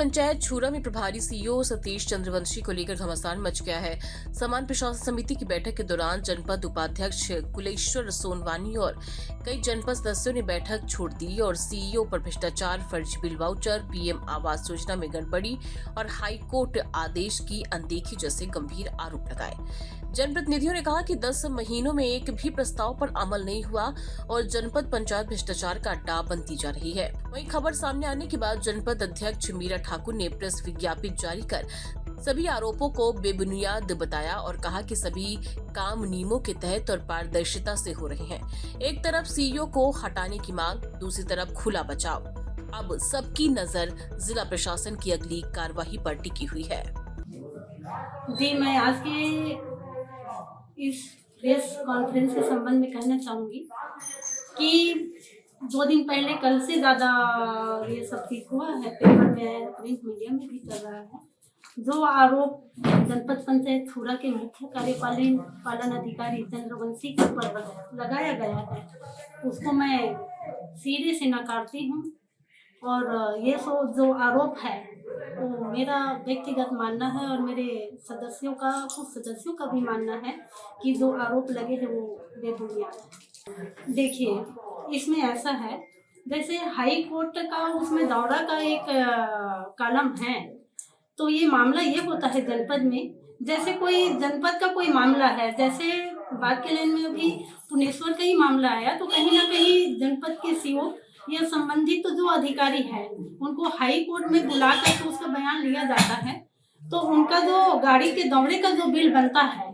पंचायत छूरा में प्रभारी सीईओ सतीश चंद्रवंशी को लेकर घमासान मच गया है। समान प्रशासन समिति की बैठक के दौरान जनपद उपाध्यक्ष कुलेश्वर सोनवानी और कई जनपद सदस्यों ने बैठक छोड़ दी और सीईओ पर भ्रष्टाचार, फर्जी bill voucher, PM Awas Yojana में गड़बड़ी और हाईकोर्ट आदेश की अनदेखी जैसे गंभीर आरोप लगाए। जनप्रतिनिधियों ने कहा कि 10 महीनों में एक भी प्रस्ताव पर अमल नहीं हुआ और जनपद पंचायत भ्रष्टाचार का अड्डा बनती जा रही है। वहीं खबर सामने आने के बाद जनपद अध्यक्ष मीरा ठाकुर ने प्रेस विज्ञप्ति जारी कर सभी आरोपों को बेबुनियाद बताया और कहा कि सभी काम नियमों के तहत और पारदर्शिता से हो रहे हैं। एक तरफ सीईओ को हटाने की मांग, दूसरी तरफ खुला बचाव। अब सबकी नजर जिला प्रशासन की अगली कार्रवाई पर टिकी हुई है। जी, मैं आज के इस प्रेस कॉन्फ्रेंस के संबंध में कहना चाहूँगी कि 2 दिन पहले कल से ज़्यादा ये सब चीज़ हुआ है, पेपर में है, प्रिंट मीडिया में भी चल रहा है। जो आरोप जनपद पंचायत छूरा के मुख्य कार्यपालन अधिकारी चंद्रवंशी के ऊपर लगाया गया है, उसको मैं सिरे से नकारती हूँ। और ये जो आरोप है वो मेरा व्यक्तिगत मानना है और मेरे कुछ सदस्यों का भी मानना है कि जो आरोप लगे हैं वो बेबुनियाद है। देखिए, इसमें ऐसा है जैसे हाई कोर्ट का उसमें दौरा का एक कॉलम है, तो ये मामला ये होता है जनपद में, जैसे कोई जनपद का कोई मामला है, जैसे बात के लाइन में अभी पुनेश्वर का ही मामला आया, तो कहीं ना कहीं जनपद के सीओ या संबंधित जो अधिकारी है उनको हाई कोर्ट में बुला कर उसका बयान लिया जाता है, तो उनका जो गाड़ी के दौरे का जो बिल बनता है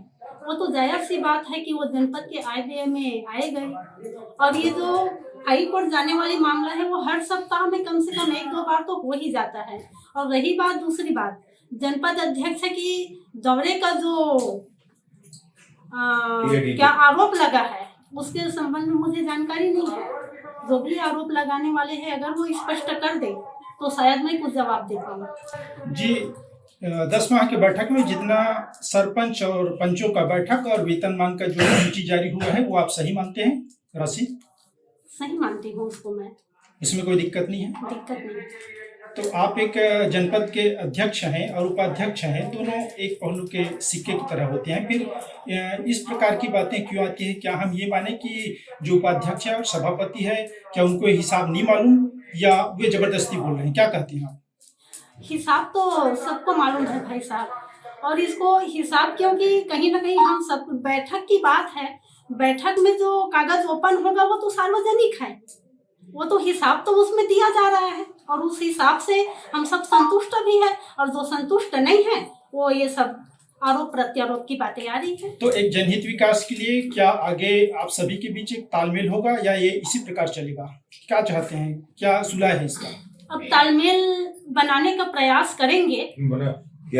वो तो जायज़ सी बात है कि वो जनपद के आय व्यय में आए गए। और ये जो हाई कोर्ट जाने वाली मामला है वो हर सप्ताह में कम से कम 1-2 बार तो हो ही जाता है। और रही बात दूसरी बात, जनपद अध्यक्ष की दौरे का जो क्या आरोप लगा है उसके संबंध में मुझे जानकारी नहीं है। जो भी आरोप लगाने वाले हैं अगर वो स्पष्ट कर दे तो शायद मैं कुछ जवाब दे पाऊँ। जी, 10 माह की बैठक में जितना सरपंच और पंचों का बैठक और वेतनमान का जो सूची जारी हुआ है वो आप सही मानते हैं? राशि सही मानती हूँ उसको मैं, इसमें कोई दिक्कत नहीं है? दिक्कत नहीं। तो आप एक जनपद के अध्यक्ष हैं और उपाध्यक्ष हैं, दोनों एक पहलू के सिक्के की तरह होते हैं। फिर इस प्रकार की बातें क्यों आती है? क्या हम ये माने कि जो उपाध्यक्ष है और सभापति है, क्या उनको हिसाब नहीं मालूम या वे जबरदस्ती बोल रहे हैं? क्या कहती हैं आप? हिसाब तो सबको मालूम है भाई साहब, और इसको हिसाब क्योंकि कहीं ना कहीं हम सब बैठक की बात है, बैठक में जो कागज ओपन होगा वो तो सार्वजनिक है, वो तो हिसाब तो उसमें दिया जा रहा है और उस हिसाब से हम सब संतुष्ट भी है, और जो संतुष्ट नहीं है वो ये सब आरोप प्रत्यारोप की बातें आ रही है। तो एक जनहित विकास के लिए क्या आगे आप सभी के बीच एक तालमेल होगा या ये इसी प्रकार चलेगा? क्या चाहते हैं, क्या सुलह है इसका? अब तालमेल बनाने का प्रयास करेंगे किया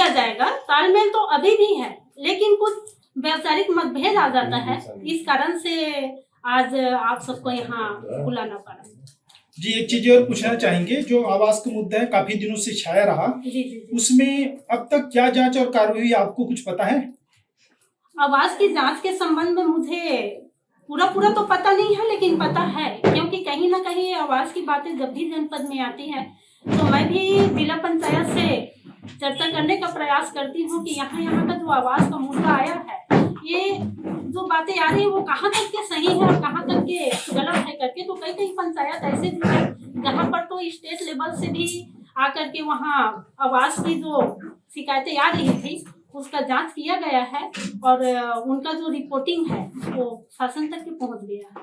जाएगा। तालमेल तो अभी भी है, लेकिन कुछ वैचारिक मतभेद आ जाता है, इस कारण से आज आप सबको यहाँ बुलाना पड़ा। जी, एक चीज और पूछना चाहेंगे, जो आवास का मुद्दा है काफी दिनों से छाया रहा, जी। उसमें अब तक क्या जांच और कार्रवाई आपको कुछ पता है? आवास की जांच के संबंध में मुझे पूरा तो पता नहीं है, लेकिन पता है क्योंकि कहीं ना कहीं आवास की बातें जब भी जनपद में आती है तो मैं भी जिला पंचायत से चर्चा करने का प्रयास करती हूँ कि यहाँ का जो आवास का मुद्दा आया है, ये जो बातें आ रही है वो कहाँ तक के सही है और कहाँ तक के गलत है करके। तो कई पंचायत ऐसे भी है जहाँ पर तो स्टेट लेवल से भी आकर के वहाँ आवास की जो शिकायतें आ रही थी उसका जांच किया गया है और उनका जो रिपोर्टिंग है वो शासन तक के पहुँच गया है।